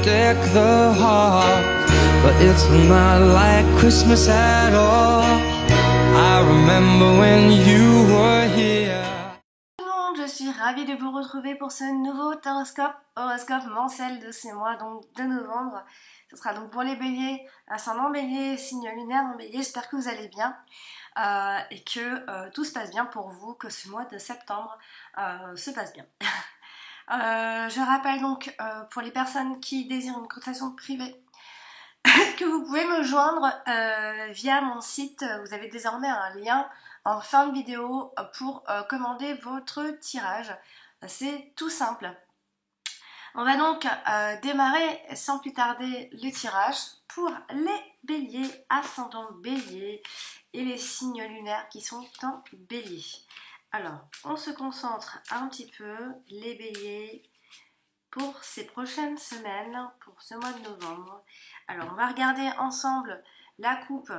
deck the halls, but it's not like Christmas at all. I remember when you were here. Je suis ravie de vous retrouver pour ce nouveau horoscope mensuel de ce mois, donc de novembre. Ce sera donc pour les béliers, ascendant bélier, signe lunaire en bélier. J'espère que vous allez bien et que tout se passe bien pour vous, que ce mois de septembre se passe bien. Je rappelle donc pour les personnes qui désirent une consultation privée que vous pouvez me joindre via mon site. Vous avez désormais un lien en fin de vidéo pour commander votre tirage. C'est tout simple. On va donc démarrer sans plus tarder le tirage pour les béliers, ascendant bélier et les signes lunaires qui sont en bélier. Alors, on se concentre un petit peu, les béliers, pour ces prochaines semaines, pour ce mois de novembre. Alors, on va regarder ensemble la coupe.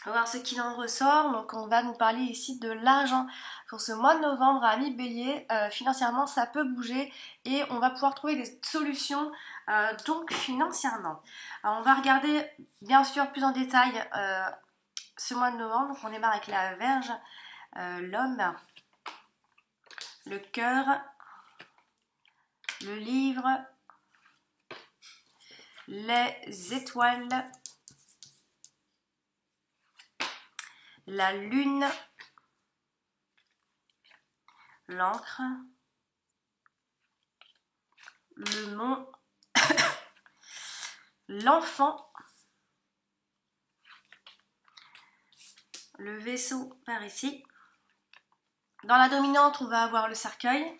On va voir ce qu'il en ressort. Donc on va nous parler ici de l'argent. Pour ce mois de novembre, amis bélier, financièrement ça peut bouger et on va pouvoir trouver des solutions donc financièrement. Alors, on va regarder bien sûr plus en détail ce mois de novembre. Donc on démarre avec la Vierge, l'homme, le cœur, le livre, les étoiles, la lune, l'encre, le mont, l'enfant, le vaisseau par ici. Dans la dominante, on va avoir le cercueil.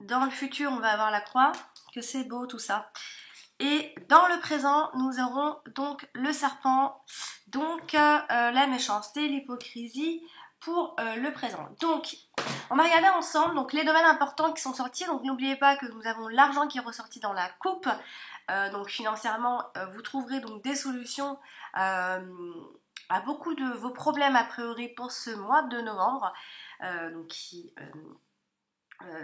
Dans le futur, on va avoir la croix. Que c'est beau tout ça. Et dans le présent, nous aurons donc le serpent, donc la méchanceté, l'hypocrisie pour le présent. Donc, on va regarder ensemble donc, les domaines importants qui sont sortis. Donc, n'oubliez pas que nous avons l'argent qui est ressorti dans la coupe. Donc, financièrement, vous trouverez donc des solutions à beaucoup de vos problèmes a priori pour ce mois de novembre, donc qui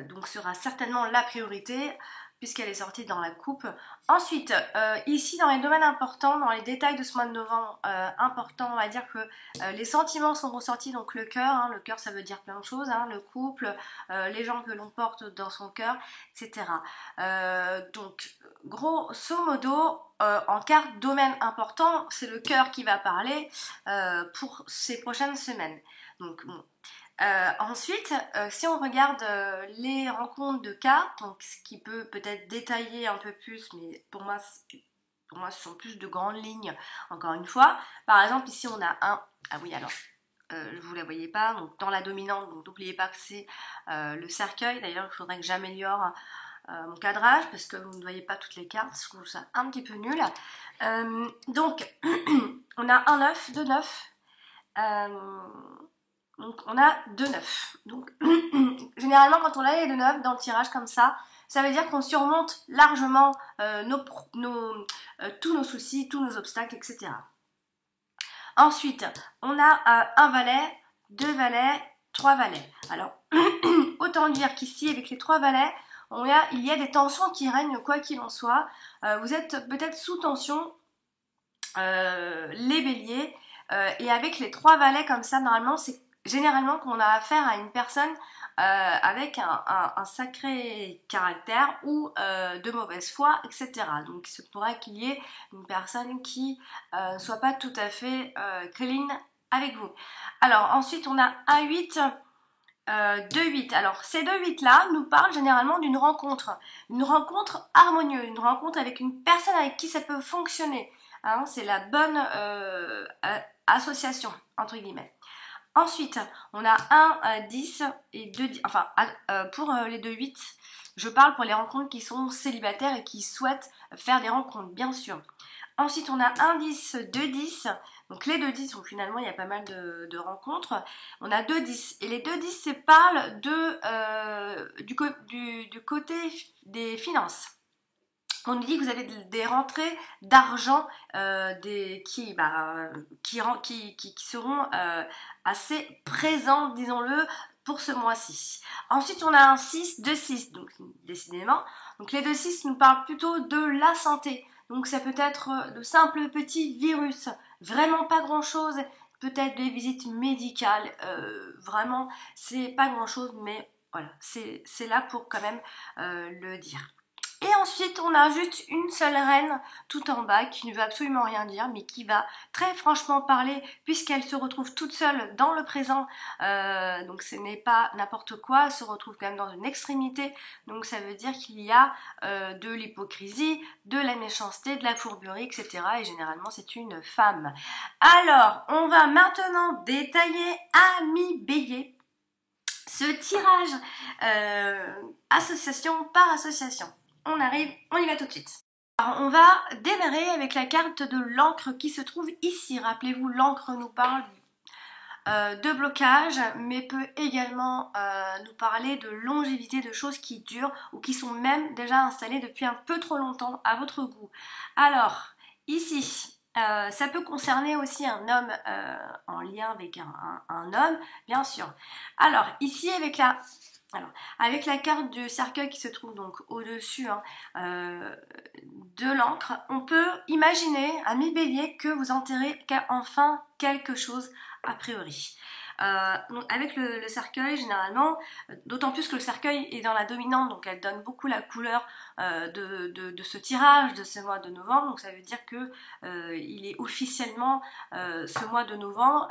donc sera certainement la priorité puisqu'elle est sortie dans la coupe. Ensuite, ici dans les domaines importants, dans les détails de ce mois de novembre important, on va dire que les sentiments sont ressortis, donc le cœur, le cœur ça veut dire plein de choses, le couple, les gens que l'on porte dans son cœur, etc. Donc grosso modo, en carte domaine important, c'est le cœur qui va parler pour ces prochaines semaines. Donc bon. Ensuite, si on regarde les rencontres de cartes, donc ce qui peut peut-être détailler un peu plus, mais pour moi ce sont plus de grandes lignes, encore une fois. Par exemple, ici on a un... Ah oui, alors, vous ne la voyez pas, donc dans la dominante, donc n'oubliez pas que c'est le cercueil. D'ailleurs, il faudrait que j'améliore mon cadrage, parce que vous ne voyez pas toutes les cartes, je trouve ça un petit peu nul. Donc, on a un 9, 2 9. Donc on a 2 9. Donc généralement quand on a les 2 9 dans le tirage comme ça veut dire qu'on surmonte largement tous nos soucis, tous nos obstacles, etc. Ensuite, on a un valet, 2 valets, 3 valets. Alors, autant dire qu'ici, avec les 3 valets, il y a des tensions qui règnent quoi qu'il en soit. Vous êtes peut-être sous tension, les béliers, et avec les 3 valets comme ça, normalement, c'est généralement qu'on a affaire à une personne avec un sacré caractère ou de mauvaise foi, etc. Donc il se pourrait qu'il y ait une personne qui ne soit pas tout à fait clean avec vous. Alors ensuite on a un 8, 2 8. Alors ces 2 8 là nous parlent généralement d'une rencontre harmonieuse, une rencontre avec une personne avec qui ça peut fonctionner. C'est la bonne association entre guillemets. Ensuite, on a 1, 10 et 2, enfin pour les 2, 8, je parle pour les rencontres qui sont célibataires et qui souhaitent faire des rencontres, bien sûr. Ensuite, on a 1, 10, 2, 10, donc les 2, 10, donc finalement il y a pas mal de rencontres. On a 2, 10, et les 2, 10, ça parle du côté des finances. On nous dit que vous avez des rentrées d'argent qui seront assez présentes, disons-le, pour ce mois-ci. Ensuite, on a un 6, 2, 6. Donc, décidément, Donc les 2-6 nous parlent plutôt de la santé. Donc ça peut être de simples petits virus, vraiment pas grand chose, peut-être des visites médicales, vraiment c'est pas grand chose, mais voilà, c'est là pour quand même le dire. Et ensuite, on a juste une seule reine tout en bas qui ne veut absolument rien dire, mais qui va très franchement parler puisqu'elle se retrouve toute seule dans le présent. Donc ce n'est pas n'importe quoi, elle se retrouve quand même dans une extrémité. Donc ça veut dire qu'il y a de l'hypocrisie, de la méchanceté, de la fourberie, etc. Et généralement, c'est une femme. Alors, on va maintenant détailler Ami Bélier ce tirage association par association. On y va tout de suite. Alors, on va démarrer avec la carte de l'encre qui se trouve ici. Rappelez-vous, l'encre nous parle de blocage, mais peut également nous parler de longévité, de choses qui durent ou qui sont même déjà installées depuis un peu trop longtemps à votre goût. Alors, ici, ça peut concerner aussi un homme en lien avec un homme, bien sûr. Alors, ici, avec la carte du cercueil qui se trouve donc au-dessus de l'encre, on peut imaginer, ami Bélier, que vous enterrez enfin quelque chose a priori. Donc avec le cercueil, généralement, d'autant plus que le cercueil est dans la dominante, donc elle donne beaucoup la couleur de ce tirage de ce mois de novembre. Donc ça veut dire que il est officiellement ce mois de novembre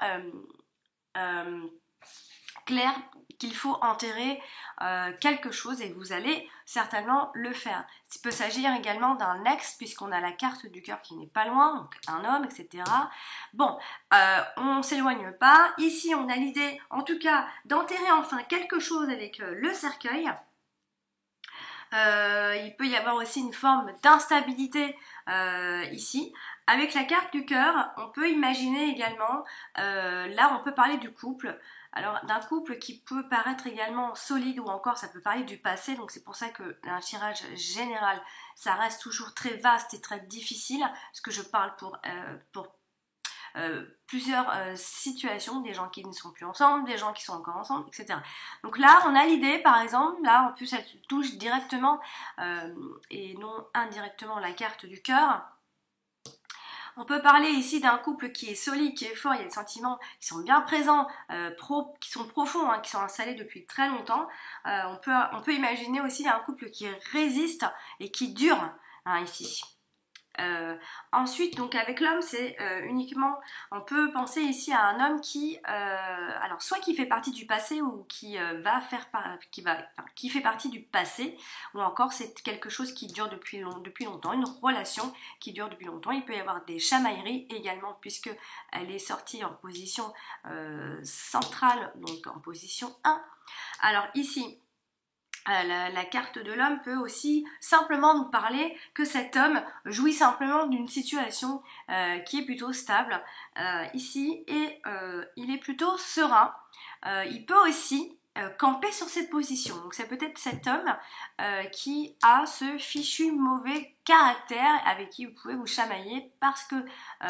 clair qu'il faut enterrer quelque chose et vous allez certainement le faire. Il peut s'agir également d'un ex puisqu'on a la carte du cœur qui n'est pas loin, donc un homme, etc. Bon, on ne s'éloigne pas. Ici, on a l'idée, en tout cas, d'enterrer enfin quelque chose avec le cercueil. Il peut y avoir aussi une forme d'instabilité ici. Avec la carte du cœur, on peut imaginer également, là on peut parler du couple, alors d'un couple qui peut paraître également solide ou encore ça peut parler du passé, donc c'est pour ça que un tirage général, ça reste toujours très vaste et très difficile, parce que je parle pour plusieurs situations, des gens qui ne sont plus ensemble, des gens qui sont encore ensemble, etc. Donc là, on a l'idée, par exemple, là en plus elle touche directement et non indirectement la carte du cœur. On peut parler ici d'un couple qui est solide, qui est fort, il y a des sentiments qui sont bien présents, qui sont profonds, qui sont installés depuis très longtemps. On peut imaginer aussi un couple qui résiste et qui dure ici. Ensuite, donc avec l'homme, c'est uniquement, on peut penser ici à un homme qui, alors soit qui fait partie du passé ou qui qui fait partie du passé, ou encore c'est quelque chose qui dure depuis longtemps, une relation qui dure depuis longtemps. Il peut y avoir des chamailleries également puisque elle est sortie en position centrale, donc en position 1. Alors ici, la carte de l'homme peut aussi simplement nous parler que cet homme jouit simplement d'une situation qui est plutôt stable ici et il est plutôt serein. Il peut aussi camper sur cette position. Donc c'est peut-être cet homme qui a ce fichu mauvais caractère avec qui vous pouvez vous chamailler parce que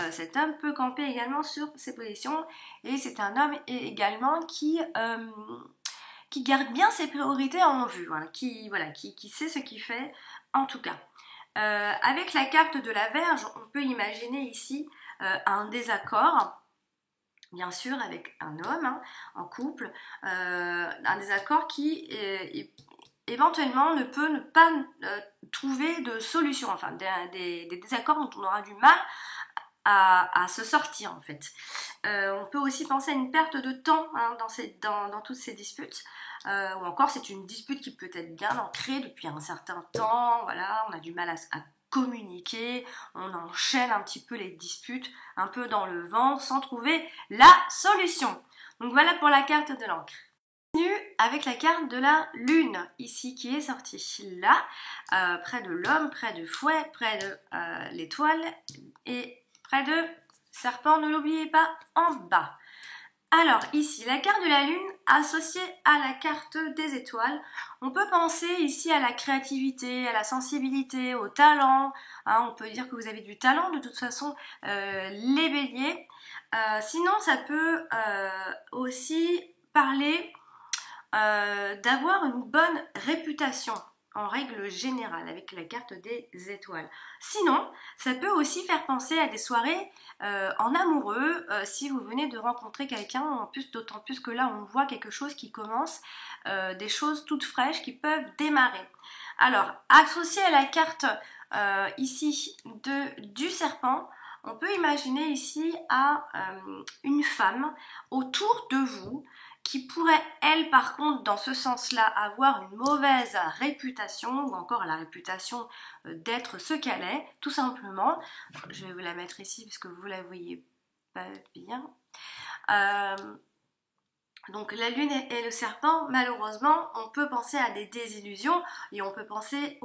cet homme peut camper également sur ces positions et c'est un homme également qui garde bien ses priorités en vue, qui sait ce qu'il fait en tout cas. Avec la carte de la Vierge, on peut imaginer ici un désaccord, bien sûr avec un homme en couple, un désaccord qui éventuellement ne peut pas trouver de solution, enfin des désaccords dont on aura du mal à se sortir en fait. On peut aussi penser à une perte de temps dans toutes ces disputes, ou encore c'est une dispute qui peut être bien ancrée depuis un certain temps, voilà, on a du mal à communiquer, on enchaîne un petit peu les disputes, un peu dans le vent, sans trouver la solution. Donc voilà pour la carte de l'encre. Avec la carte de la lune ici qui est sortie là, près de l'homme, près du fouet, près de l'étoile et près de serpent, ne l'oubliez pas, en bas. Alors ici, la carte de la lune associée à la carte des étoiles, on peut penser ici à la créativité, à la sensibilité, au talent. On peut dire que vous avez du talent de toute façon, les béliers. Sinon, ça peut aussi parler d'avoir une bonne réputation. en règle générale avec la carte des étoiles. Sinon, ça peut aussi faire penser à des soirées en amoureux si vous venez de rencontrer quelqu'un, en plus, d'autant plus que là on voit quelque chose qui commence, des choses toutes fraîches qui peuvent démarrer. Alors, associé à la carte ici du serpent, on peut imaginer ici à une femme autour de vous qui pourrait, elle, par contre, dans ce sens-là, avoir une mauvaise réputation, ou encore la réputation d'être ce qu'elle est, tout simplement. Je vais vous la mettre ici, puisque vous la voyez pas bien. Donc la lune et le serpent, malheureusement, on peut penser à des désillusions et on peut penser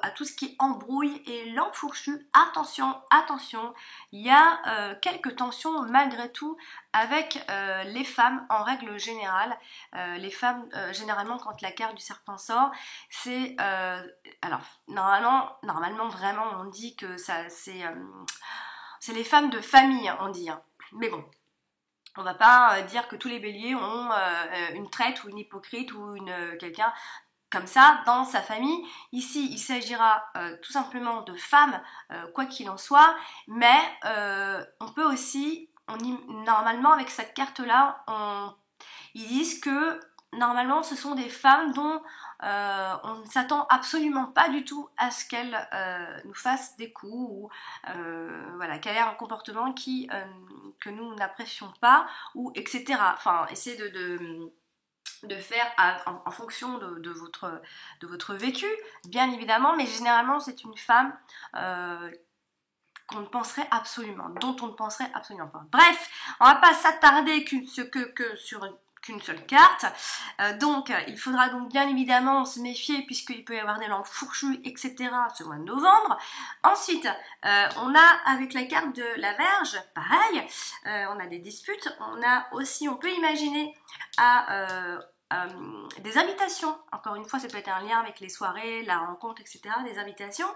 à tout ce qui embrouille et l'enfourchu. Attention, attention, il y a quelques tensions malgré tout avec les femmes en règle générale. Les femmes, généralement, quand la carte du serpent sort, c'est... alors, normalement, vraiment, on dit que c'est les femmes de famille, on dit. Hein. Mais bon. On va pas dire que tous les béliers ont une traître ou une hypocrite ou quelqu'un comme ça dans sa famille. Ici, il s'agira tout simplement de femmes, quoi qu'il en soit, mais on peut aussi, normalement avec cette carte-là, ils disent que normalement ce sont des femmes dont on ne s'attend absolument pas du tout à ce qu'elles nous fassent des coups ou voilà, qu'elle ait un comportement que nous n'apprécions pas ou etc. Enfin, essayez de faire en fonction de votre vécu, bien évidemment, mais généralement c'est une femme qu'on ne penserait absolument, dont on ne penserait absolument pas. Bref, on va pas s'attarder sur qu'une seule carte, donc il faudra donc bien évidemment se méfier puisqu'il peut y avoir des langues fourchues, etc. ce mois de novembre. Ensuite, on a avec la carte de la Vierge, pareil, on a des disputes, on peut imaginer des invitations, encore une fois ça peut être un lien avec les soirées, la rencontre, etc. Des invitations,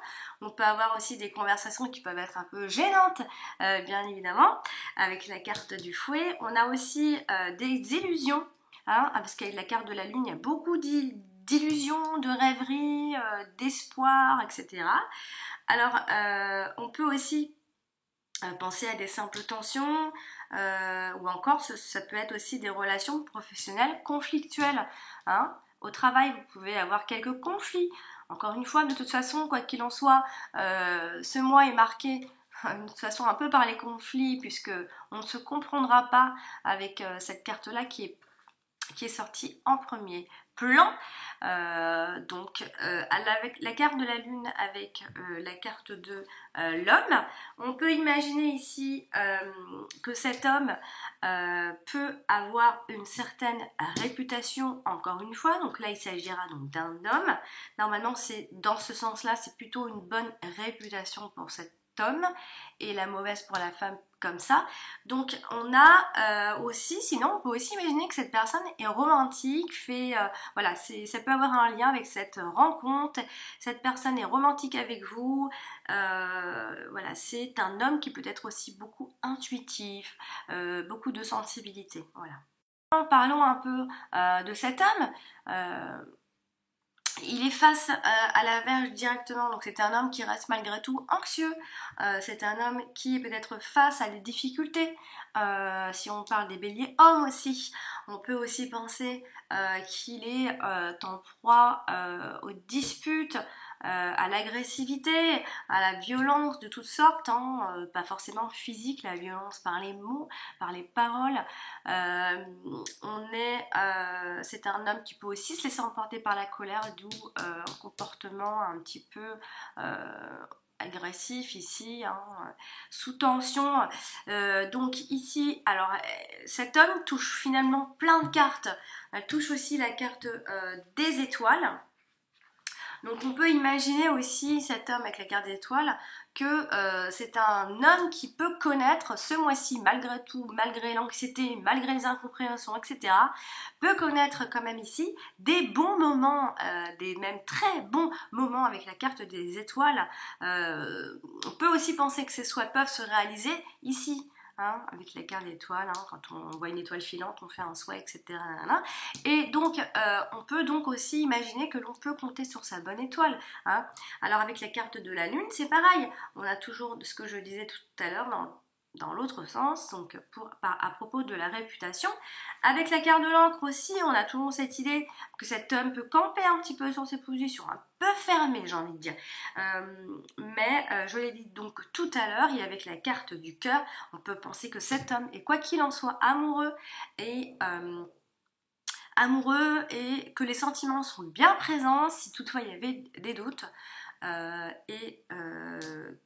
on peut avoir aussi des conversations qui peuvent être un peu gênantes, bien évidemment, avec la carte du fouet. On a aussi des illusions, hein, parce qu'avec la carte de la lune il y a beaucoup d'illusions, de rêveries, d'espoir, etc. Alors on peut aussi penser à des simples tensions, ou encore ça peut être aussi des relations professionnelles conflictuelles. Hein. Au travail, vous pouvez avoir quelques conflits. Encore une fois, de toute façon, quoi qu'il en soit, ce mois est marqué de toute façon un peu par les conflits, puisque on ne se comprendra pas avec cette carte-là qui est sortie en premier plan. Donc avec la carte de la lune avec la carte de l'homme, on peut imaginer ici que cet homme peut avoir une certaine réputation, encore une fois, donc là il s'agira donc d'un homme. Normalement c'est dans ce sens là, c'est plutôt une bonne réputation pour cet homme et la mauvaise pour la femme, comme ça. Donc on a aussi, sinon on peut aussi imaginer que cette personne est romantique, voilà, ça peut avoir un lien avec cette rencontre, cette personne est romantique avec vous, voilà, c'est un homme qui peut être aussi beaucoup intuitif, beaucoup de sensibilité, voilà. Parlons un peu de cet homme. Il est face à la Vierge directement, donc c'est un homme qui reste malgré tout anxieux, c'est un homme qui est peut-être face à des difficultés, si on parle des béliers hommes aussi, on peut aussi penser qu'il est en proie aux disputes, à l'agressivité, à la violence de toutes sortes, hein, pas forcément physique, la violence par les mots, par les paroles. C'est un homme qui peut aussi se laisser emporter par la colère, d'où un comportement un petit peu agressif ici, hein, sous tension. Donc ici, alors cet homme touche finalement plein de cartes. Elle touche aussi la carte des étoiles. Donc on peut imaginer aussi cet homme avec la carte d'étoiles que c'est un homme qui peut connaître ce mois-ci, malgré tout, malgré l'anxiété, malgré les incompréhensions, etc., peut connaître quand même ici des bons moments, des même très bons moments avec la carte des étoiles. On peut aussi penser que ces souhaits peuvent se réaliser ici. hein, avec la carte d'étoile, hein, quand on voit une étoile filante, on fait un souhait, etc. Et donc, on peut donc aussi imaginer que l'on peut compter sur sa bonne étoile. Hein. Alors, avec la carte de la lune, c'est pareil. On a toujours ce que je disais tout à l'heure dans l'autre sens, donc à propos de la réputation. Avec la carte de l'encre aussi, on a toujours cette idée que cet homme peut camper un petit peu sur ses positions, un peu fermées, j'ai envie de dire. Mais je l'ai dit donc tout à l'heure, et avec la carte du cœur, on peut penser que cet homme est quoi qu'il en soit amoureux et que les sentiments sont bien présents si toutefois il y avait des doutes.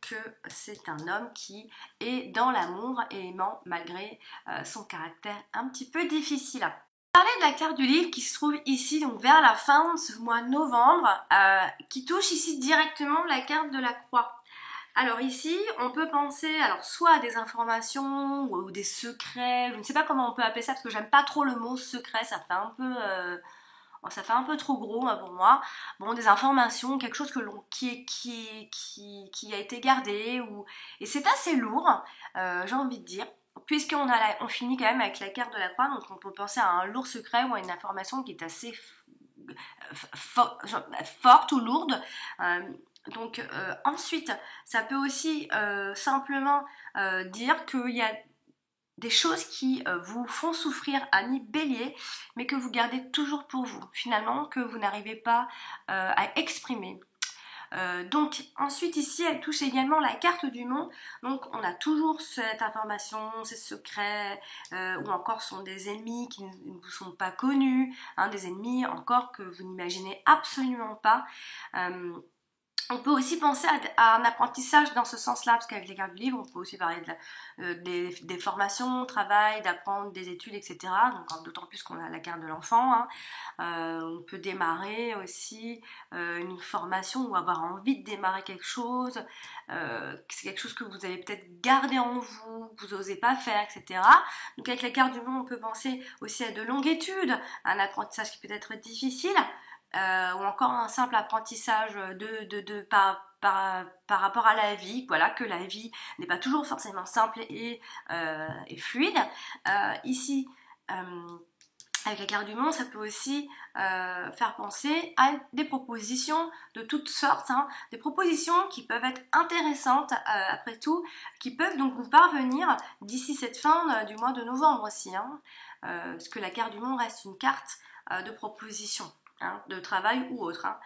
Que c'est un homme qui est dans l'amour et aimant malgré son caractère un petit peu difficile. Parler de la carte du livre qui se trouve ici donc vers la fin de ce mois de novembre, qui touche ici directement la carte de la croix. Alors ici, on peut penser soit à des informations ou des secrets, je ne sais pas comment on peut appeler ça parce que j'aime pas trop le mot secret, ça fait un peu... ça fait un peu trop gros pour moi. Bon, des informations, quelque chose qui a été gardé, et c'est assez lourd, j'ai envie de dire, puisqu'on on finit quand même avec la carte de la croix, donc on peut penser à un lourd secret ou à une information qui est assez forte ou lourde. Donc ensuite, ça peut aussi simplement dire qu'il y a des choses qui vous font souffrir à mi-bélier, mais que vous gardez toujours pour vous, finalement, que vous n'arrivez pas à exprimer. Donc ensuite ici elle touche également la carte du monde, donc on a toujours cette information, ces secrets, ou encore sont des ennemis qui ne vous sont pas connus, hein, des ennemis encore que vous n'imaginez absolument pas. On peut aussi penser à un apprentissage dans ce sens-là, parce qu'avec les cartes du livre, on peut aussi parler des formations, travail, d'apprendre des études, etc. Donc d'autant plus qu'on a la carte de l'enfant. Hein. On peut démarrer aussi une formation ou avoir envie de démarrer quelque chose. C'est quelque chose que vous avez peut-être gardé en vous, que vous n'osez pas faire, etc. Donc avec la carte du monde, on peut penser aussi à de longues études, un apprentissage qui peut être difficile. Ou encore un simple apprentissage par rapport à la vie, voilà, que la vie n'est pas toujours forcément simple et fluide. Ici, avec la carte du monde, ça peut aussi faire penser à des propositions de toutes sortes, hein, des propositions qui peuvent être intéressantes après tout, qui peuvent donc vous parvenir d'ici cette fin du mois de novembre aussi, hein, parce que la carte du monde reste une carte de proposition. Hein, de travail ou autre. Hein.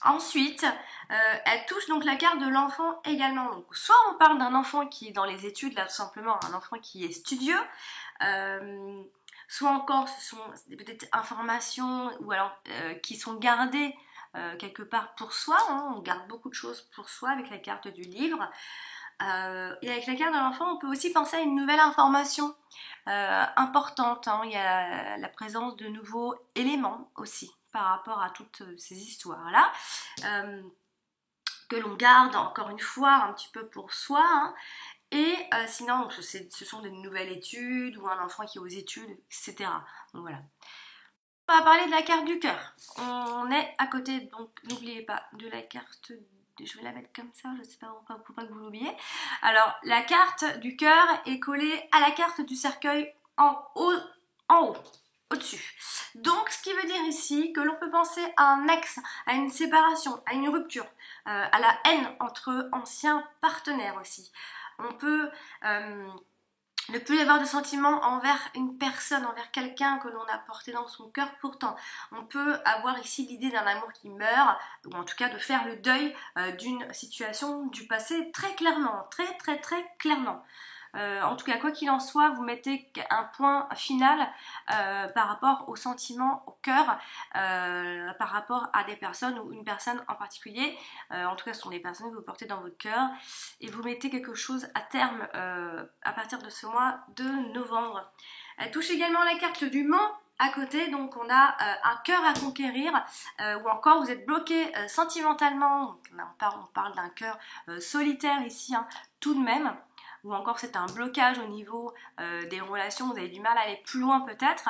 Ensuite, elle touche donc la carte de l'enfant également. Donc, soit on parle d'un enfant qui est dans les études, là tout simplement, un enfant qui est studieux, soit encore ce sont peut-être informations ou alors qui sont gardées quelque part pour soi. Hein. On garde beaucoup de choses pour soi avec la carte du livre. Et avec la carte de l'enfant, on peut aussi penser à une nouvelle information importante. Hein. Il y a la présence de nouveaux éléments aussi par rapport à toutes ces histoires-là, que l'on garde encore une fois un petit peu pour soi. Hein. Et sinon, ce sont des nouvelles études ou un enfant qui est aux études, etc. Donc voilà. On va parler de la carte du cœur. On est à côté, donc n'oubliez pas de la carte. Je vais la mettre comme ça, je ne sais pas pourquoi, pour pas que vous l'oubliez. Alors, la carte du cœur est collée à la carte du cercueil en haut, au-dessus. Donc, ce qui veut dire ici que l'on peut penser à un ex, à une séparation, à une rupture, à la haine entre anciens partenaires aussi. On peut ne plus avoir de sentiments envers une personne, envers quelqu'un que l'on a porté dans son cœur. Pourtant, on peut avoir ici l'idée d'un amour qui meurt, ou en tout cas de faire le deuil d'une situation du passé très clairement, très clairement. En tout cas, quoi qu'il en soit, vous mettez un point final par rapport aux sentiments, au cœur, par rapport à des personnes ou une personne en particulier. En tout cas, ce sont des personnes que vous portez dans votre cœur. Et vous mettez quelque chose à terme à partir de ce mois de novembre. Elle touche également la carte du Mans. À côté, donc on a un cœur à conquérir, ou encore vous êtes bloqué sentimentalement. On parle d'un cœur solitaire ici, hein, tout de même. ou encore c'est un blocage au niveau des relations, vous avez du mal à aller plus loin peut-être.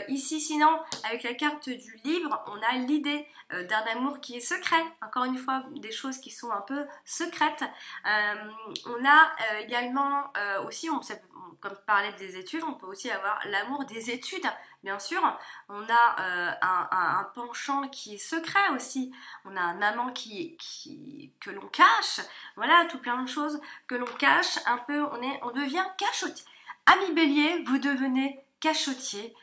Ici sinon, avec la carte du livre, on a l'idée d'un amour qui est secret, encore une fois des choses qui sont un peu secrètes. On a également aussi, comme je parlais des études, on peut aussi avoir l'amour des études, bien sûr. On a un penchant qui est secret aussi. On a un amant que l'on cache. Voilà, tout plein de choses que l'on cache. Un peu, on devient cachotier. Ami Bélier, vous devenez cachotier.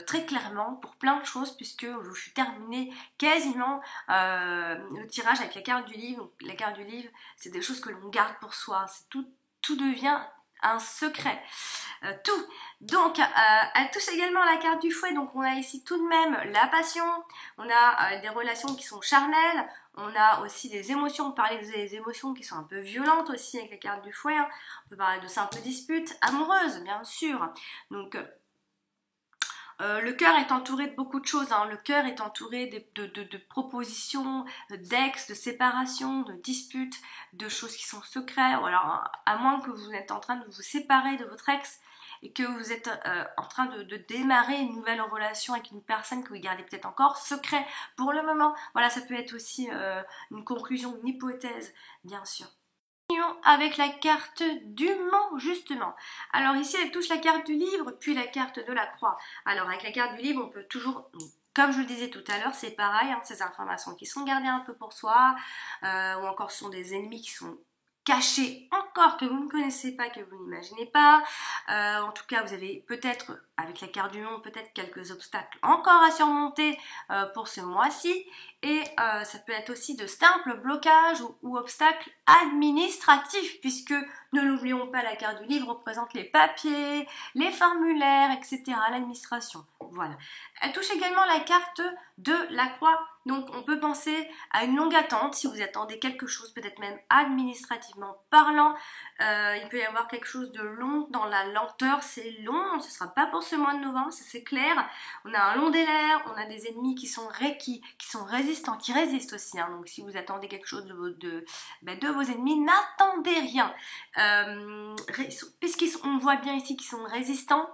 Très clairement pour plein de choses, puisque je suis terminée quasiment le tirage avec la carte du livre. Donc, la carte du livre, c'est des choses que l'on garde pour soi. Tout devient un secret. Tout. Donc, elle touche également la carte du fouet. Donc, on a ici tout de même la passion. On a des relations qui sont charnelles. On a aussi des émotions. On parlait des émotions qui sont un peu violentes aussi avec la carte du fouet. Hein. On peut parler de simples disputes amoureuses, bien sûr. Donc, le cœur est entouré de beaucoup de choses, hein. Le cœur est entouré de propositions, d'ex, de séparation, de disputes, de choses qui sont secrètes. Ou alors, à moins que vous êtes en train de vous séparer de votre ex et que vous êtes en train de démarrer une nouvelle relation avec une personne que vous gardez peut-être encore secret pour le moment. Voilà, ça peut être aussi une conclusion, une hypothèse, bien sûr. Avec la carte du Mont justement. Alors ici elle touche la carte du livre puis la carte de la croix. Alors avec la carte du livre on peut toujours, comme je le disais tout à l'heure, c'est pareil, hein, ces informations qui sont gardées un peu pour soi ou encore ce sont des ennemis qui sont cachés encore que vous ne connaissez pas, que vous n'imaginez pas. En tout cas vous avez peut-être avec la carte du monde peut-être quelques obstacles encore à surmonter pour ce mois-ci. Et ça peut être aussi de simples blocages ou obstacles administratifs, puisque ne l'oublions pas, la carte du livre représente les papiers, les formulaires, etc. L'administration. Voilà. Elle touche également la carte de la croix. Donc on peut penser à une longue attente, si vous attendez quelque chose, peut-être même administrativement parlant. Il peut y avoir quelque chose de long dans la lenteur, c'est long, ce ne sera pas pour ce mois de novembre, ça c'est clair. On a un long délai, on a des ennemis qui sont résistants, qui résistent aussi. Hein. Donc si vous attendez quelque chose de vos ennemis, n'attendez rien. Puisqu'on voit bien ici qu'ils sont résistants,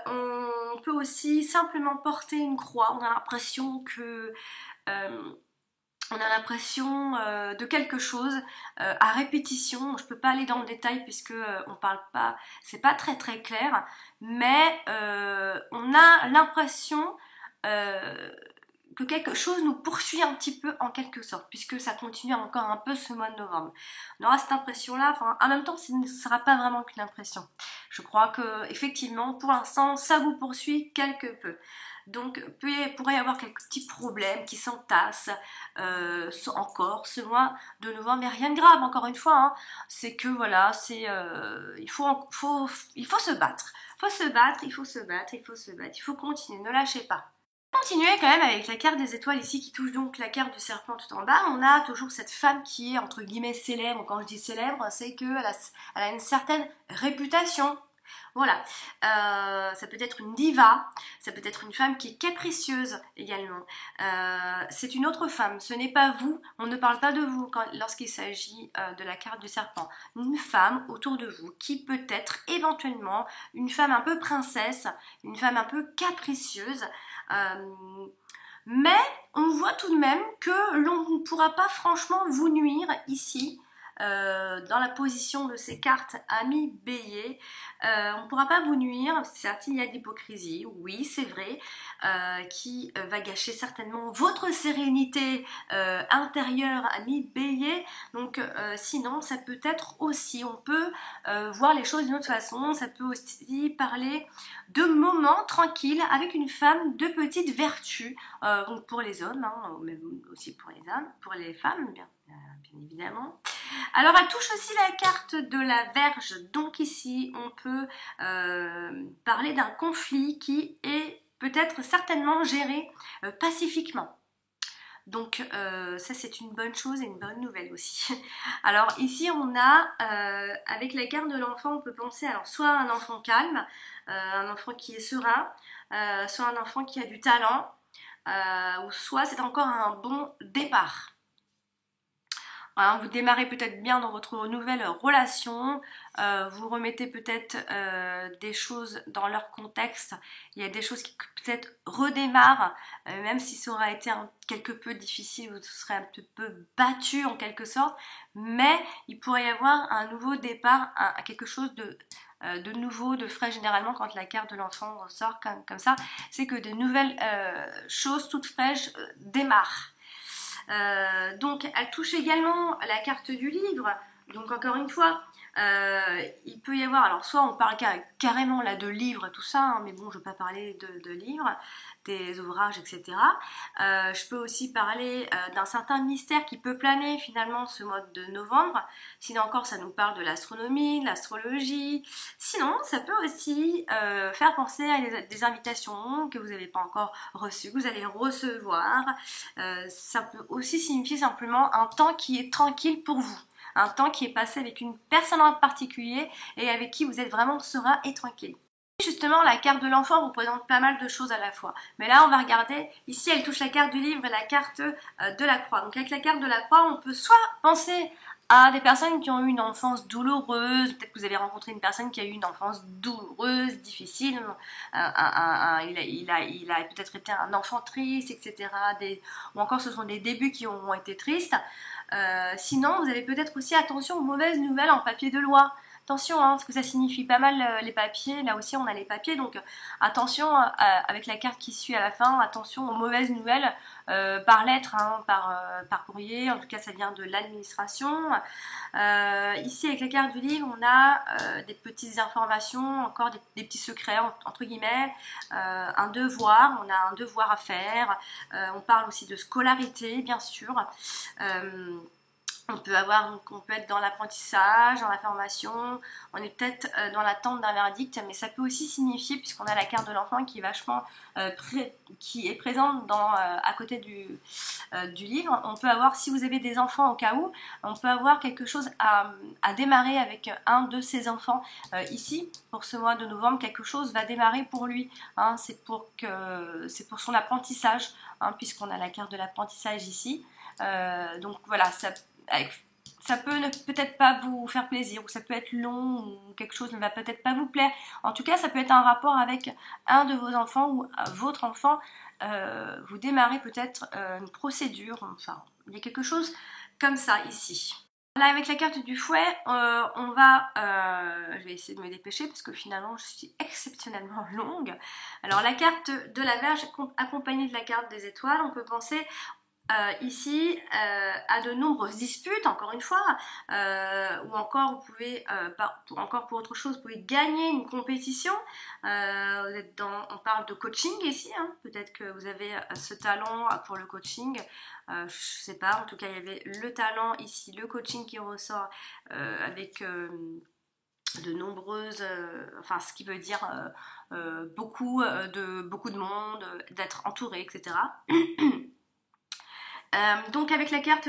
on peut aussi simplement porter une croix. On a l'impression que de quelque chose à répétition. Je peux pas aller dans le détail puisque on parle pas, c'est pas très très clair, mais on a l'impression que quelque chose nous poursuit un petit peu en quelque sorte, puisque ça continue encore un peu ce mois de novembre. On aura cette impression-là, enfin, en même temps, ce ne sera pas vraiment qu'une impression. Je crois que effectivement, pour l'instant, ça vous poursuit quelque peu. Donc, il pourrait y avoir quelques petits problèmes qui s'entassent encore ce mois de novembre, mais rien de grave, encore une fois. Hein. C'est que voilà, il faut se battre. Il faut continuer, ne lâchez pas. Continuer quand même avec la carte des étoiles ici qui touche donc la carte du serpent tout en bas. On a toujours cette femme qui est entre guillemets célèbre. Quand je dis célèbre, c'est qu'elle a une certaine réputation. Voilà, ça peut être une diva, ça peut être une femme qui est capricieuse également. C'est une autre femme, ce n'est pas vous, on ne parle pas de vous lorsqu'il s'agit de la carte du serpent. Une femme autour de vous qui peut être éventuellement une femme un peu princesse, une femme un peu capricieuse. Mais on voit tout de même que l'on ne pourra pas franchement vous nuire ici. Dans la position de ces cartes Ami Bélier, on ne pourra pas vous nuire. Certes, il y a de l'hypocrisie, oui, c'est vrai, qui va gâcher certainement votre sérénité intérieure, Ami Bélier. Donc, sinon, ça peut être aussi, on peut voir les choses d'une autre façon. Ça peut aussi parler de moments tranquilles avec une femme de petite vertu, donc pour les hommes, hein, mais aussi pour les femmes, bien évidemment. Alors elle touche aussi la carte de la Vierge, donc ici on peut parler d'un conflit qui est peut-être certainement géré pacifiquement. Donc ça c'est une bonne chose et une bonne nouvelle aussi. Alors ici on a, avec la carte de l'enfant, on peut penser alors soit à un enfant calme, un enfant qui est serein, soit un enfant qui a du talent, ou soit c'est encore un bon départ. Hein, vous démarrez peut-être bien dans votre nouvelle relation, vous remettez peut-être des choses dans leur contexte, il y a des choses qui peut-être redémarrent, même si ça aura été quelque peu difficile, vous serez un petit peu battu en quelque sorte, mais il pourrait y avoir un nouveau départ, quelque chose de nouveau, de frais. Généralement quand la carte de l'enfant ressort comme ça, c'est que de nouvelles choses toutes fraîches démarrent. Donc elle touche également la carte du livre, donc encore une fois il peut y avoir, alors soit on parle carrément là de livres et tout ça, hein, mais bon je ne veux pas parler de livres, des ouvrages etc. Je peux aussi parler d'un certain mystère qui peut planer finalement ce mois de novembre. Sinon encore ça nous parle de l'astronomie, de l'astrologie. Sinon ça peut aussi faire penser à des invitations que vous n'avez pas encore reçues, que vous allez recevoir. Ça peut aussi signifier simplement un temps qui est tranquille pour vous. Un temps qui est passé avec une personne en particulier et avec qui vous êtes vraiment serein et tranquille. Justement, la carte de l'enfant représente pas mal de choses à la fois. Mais là, on va regarder, ici, elle touche la carte du livre et la carte de la croix. Donc avec la carte de la croix, on peut soit penser à des personnes qui ont eu une enfance douloureuse, peut-être que vous avez rencontré une personne qui a eu une enfance douloureuse, difficile, il a peut-être été un enfant triste, etc. Ou encore ce sont des débuts qui ont été tristes. Sinon, vous avez peut-être aussi attention aux mauvaises nouvelles en papier de loi. Attention, hein, parce que ça signifie pas mal les papiers. Là aussi, on a les papiers. Donc, attention avec la carte qui suit à la fin. Attention aux mauvaises nouvelles par lettre, hein, par courrier. En tout cas, ça vient de l'administration. Ici, avec la carte du livre, on a des petites informations, encore des petits secrets, entre guillemets. Un devoir. On a un devoir à faire. On parle aussi de scolarité, bien sûr. On peut être dans l'apprentissage, dans la formation, on est peut-être dans l'attente d'un verdict, mais ça peut aussi signifier, puisqu'on a la carte de l'enfant qui est vachement qui est présente à côté du livre, on peut avoir, si vous avez des enfants au cas où, on peut avoir quelque chose à démarrer avec un de ces enfants. Ici, pour ce mois de novembre, quelque chose va démarrer pour lui, hein, c'est pour son apprentissage, hein, puisqu'on a la carte de l'apprentissage ici. Donc voilà, ça peut peut-être pas vous faire plaisir, ou ça peut être long, ou quelque chose ne va peut-être pas vous plaire. En tout cas, ça peut être un rapport avec un de vos enfants ou votre enfant. Vous démarrez peut-être une procédure, enfin, il y a quelque chose comme ça ici. Là, avec la carte du fouet, je vais essayer de me dépêcher parce que finalement je suis exceptionnellement longue. Alors la carte de la Vierge accompagnée de la carte des étoiles, on peut penser ici à de nombreuses disputes, encore une fois, ou encore vous pouvez, encore pour autre chose, vous pouvez gagner une compétition. On parle de coaching ici, hein. Peut-être que vous avez ce talent pour le coaching, je sais pas, en tout cas il y avait le talent ici, le coaching qui ressort avec de nombreuses, enfin ce qui veut dire beaucoup de monde, d'être entouré, etc. Donc avec la carte,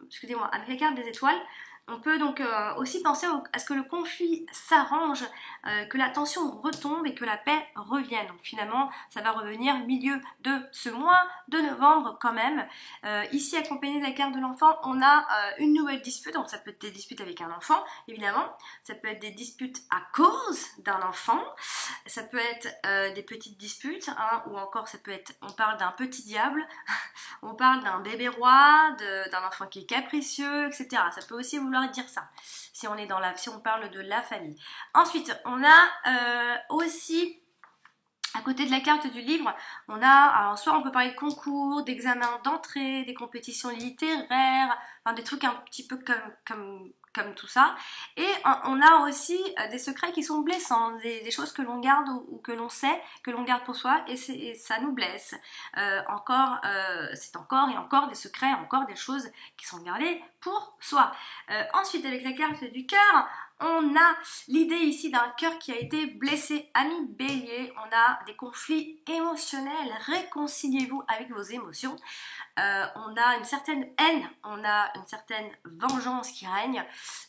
excusez-moi, avec la carte des étoiles, on peut donc aussi penser à ce que le conflit s'arrange, que la tension retombe et que la paix revienne. Donc finalement, ça va revenir au milieu de ce mois de novembre quand même. Ici, accompagné de la carte de l'enfant, on a une nouvelle dispute. Donc ça peut être des disputes avec un enfant, évidemment. Ça peut être des disputes à cause d'un enfant. Ça peut être des petites disputes, hein, ou encore ça peut être, on parle d'un petit diable, on parle d'un bébé roi, d'un enfant qui est capricieux, etc. Ça peut aussi vouloir dire ça, si on parle de la famille. Ensuite, on a aussi, à côté de la carte du livre, on a, alors soit on peut parler de concours, d'examens d'entrée, des compétitions littéraires, enfin des trucs un petit peu comme tout ça. Et on a aussi des secrets qui sont blessants, des choses que l'on garde ou que l'on sait, que l'on garde pour soi et ça nous blesse. C'est encore et encore des secrets, encore des choses qui sont gardées pour soi. Ensuite, avec la carte du cœur, On a l'idée ici d'un cœur qui a été blessé. Amis Bélier, on a des conflits émotionnels. Réconciliez-vous avec vos émotions. On a une certaine haine, on a une certaine vengeance qui règne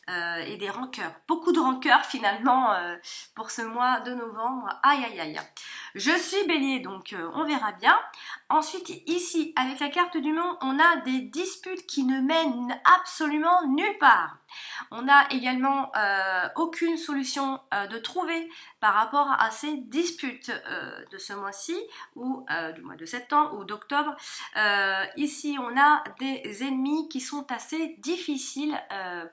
et des rancœurs. Beaucoup de rancœurs finalement pour ce mois de novembre. Aïe aïe aïe. Je suis Bélier, donc on verra bien. Ensuite, ici, avec la carte du monde, on a des disputes qui ne mènent absolument nulle part. On n'a également aucune solution de trouver par rapport à ces disputes de ce mois-ci ou du mois de septembre ou d'octobre. Ici, on a des ennemis qui sont assez difficiles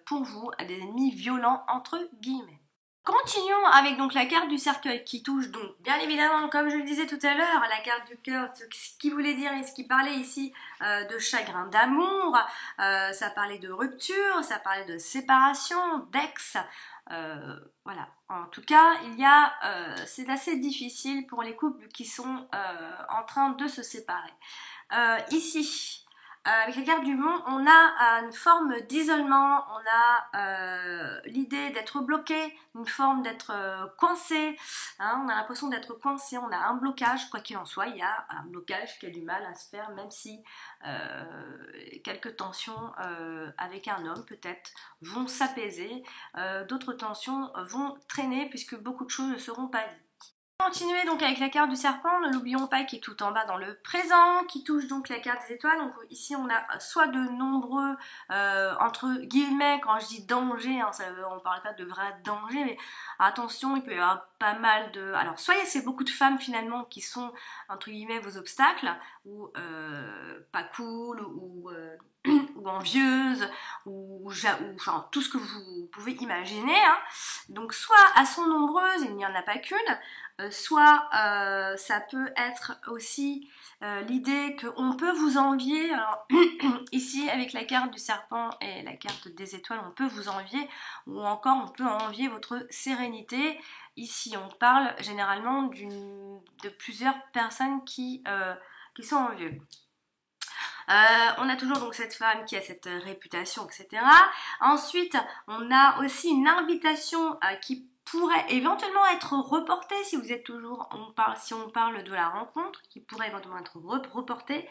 pour vous, des ennemis violents entre guillemets. Continuons avec donc la carte du cercueil qui touche donc bien évidemment, comme je le disais tout à l'heure, la carte du cœur, ce qui voulait dire et ce qui parlait ici de chagrin d'amour, ça parlait de rupture, ça parlait de séparation, d'ex, voilà. En tout cas, c'est assez difficile pour les couples qui sont en train de se séparer. Ici, avec la carte du monde, on a une forme d'isolement, on a l'idée d'être bloqué, une forme d'être coincé, hein, on a l'impression d'être coincé, on a un blocage, quoi qu'il en soit, il y a un blocage qui a du mal à se faire, même si quelques tensions avec un homme peut-être vont s'apaiser, d'autres tensions vont traîner puisque beaucoup de choses ne seront pas dites. Continuer donc avec la carte du serpent, ne l'oublions pas, qui est tout en bas dans le présent, qui touche donc la carte des étoiles. Donc ici on a soit de nombreux, entre guillemets, quand je dis danger, hein, on ne parle pas de vrai danger, mais attention, il peut y avoir pas mal de... Alors soit c'est beaucoup de femmes finalement qui sont, entre guillemets, vos obstacles, ou pas cool, ou envieuses, ou enfin, tout ce que vous pouvez imaginer. Hein. Donc soit elles sont nombreuses, il n'y en a pas qu'une, soit ça peut être aussi l'idée qu'on peut vous envier. Alors, ici avec la carte du serpent et la carte des étoiles, on peut vous envier, ou encore on peut envier votre sérénité. Ici on parle généralement de plusieurs personnes qui sont envieuses. On a toujours donc cette femme qui a cette réputation, etc. Ensuite, on a aussi une invitation qui pourrait éventuellement être reportée si vous êtes toujours, si on parle de la rencontre, qui pourrait éventuellement être reportée.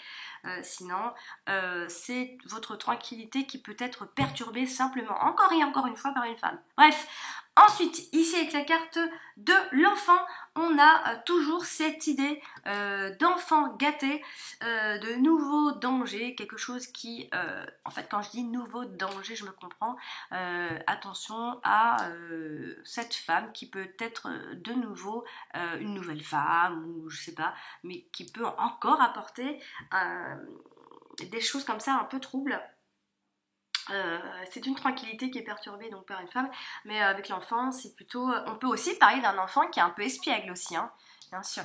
Sinon, c'est votre tranquillité qui peut être perturbée simplement, encore et encore une fois, par une femme. Bref. Ensuite, ici avec la carte de l'enfant, on a toujours cette idée d'enfant gâté, de nouveaux dangers, quelque chose qui, en fait quand je dis nouveau danger, je me comprends, attention à cette femme qui peut être de nouveau une nouvelle femme, ou je sais pas, mais qui peut encore apporter des choses comme ça un peu troubles. C'est une tranquillité qui est perturbée donc par une femme, mais avec l'enfant c'est plutôt... On peut aussi parler d'un enfant qui est un peu espiègle aussi, hein, bien sûr.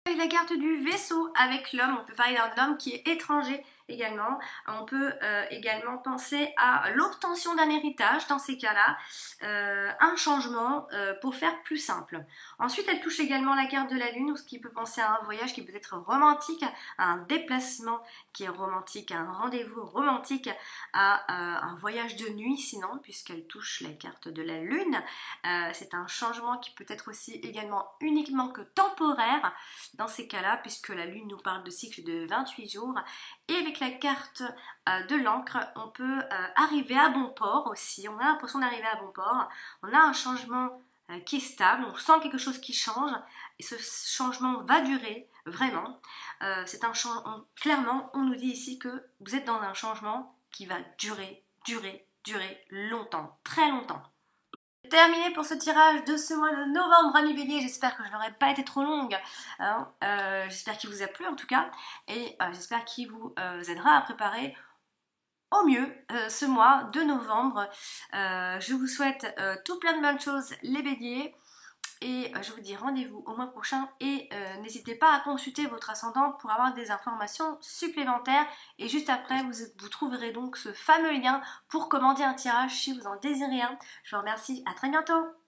Avec la carte du vaisseau, avec l'homme, on peut parler d'un homme qui est étranger également. On peut également penser à l'obtention d'un héritage dans ces cas-là, un changement pour faire plus simple. Ensuite, elle touche également la carte de la lune, ce qui peut penser à un voyage qui peut être romantique, à un déplacement qui est romantique, à un rendez-vous romantique, à un voyage de nuit sinon, puisqu'elle touche la carte de la lune. C'est un changement qui peut être aussi également uniquement que temporaire dans ces cas-là, puisque la lune nous parle de cycle de 28 jours. Et avec la carte de l'encre, on peut arriver à bon port aussi. On a l'impression d'arriver à bon port. On a un changement qui est stable. On sent quelque chose qui change. Et ce changement va durer, vraiment. C'est un changement. Clairement, on nous dit ici que vous êtes dans un changement qui va durer longtemps. Très longtemps. Terminé pour ce tirage de ce mois de novembre, amis Bélier. J'espère que je n'aurai pas été trop longue, hein. J'espère qu'il vous a plu en tout cas, et j'espère qu'il vous aidera à préparer au mieux ce mois de novembre. Je vous souhaite tout plein de bonnes choses les Béliers, et je vous dis rendez-vous au mois prochain, et n'hésitez pas à consulter votre ascendant pour avoir des informations supplémentaires, et juste après vous trouverez donc ce fameux lien pour commander un tirage si vous en désirez un. Je vous remercie, à très bientôt.